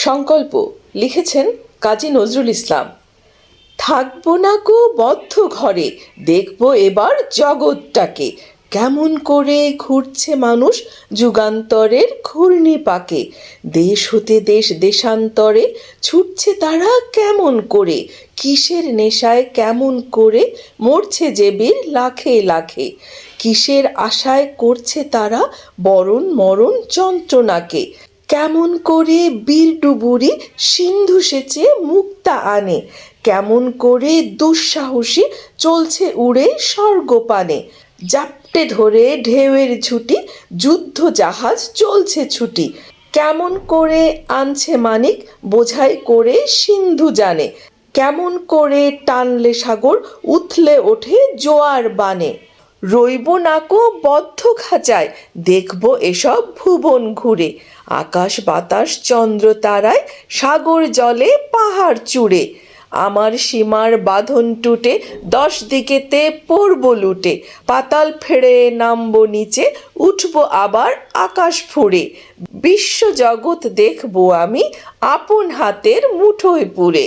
সংকল্প লিখেছেন কাজী নজরুল ইসলাম। থাকবো না গো বদ্ধ ঘরে, দেখবো এবার জগৎটাকে, কেমন করে ঘুরছে মানুষ যুগান্তরের ঘূর্ণি পাকে। দেশ হতে দেশ দেশান্তরে ছুটছে তারা কেমন করে, কিসের নেশায় কেমন করে মরছে যে বীর লাখে লাখে। কিসের আশায় করছে তারা বরণ মরণ যন্ত্রণাকে, কেমন করে বীর ডুবুরি সিন্ধু সেচে মুক্তা আনে, কেমন করে দুঃসাহসী চলছে উড়ে স্বর্গপানে। জাপটে ধরে ঢেউয়ের ছুটি যুদ্ধ জাহাজ চলছে ছুটি, কেমন করে আনছে মানিক বোঝাই করে সিন্ধু জানে, কেমন করে টানলে সাগর উথলে ওঠে জোয়ার বানে। রইব নাকো বদ্ধ খাঁচায়, দেখব এসব ভুবন ঘুরে, আকাশ বাতাস চন্দ্র তারায় সাগর জলে পাহাড় চূড়ে। আমার সীমার বাঁধন টুটে 10 দিকেতে পড়ব লুটে, পাতাল ফেড়ে নামবো নিচে উঠব আবার আকাশ ফুঁড়ে। বিশ্বজগৎ দেখব আমি আপন হাতের মুঠোয় পুরে।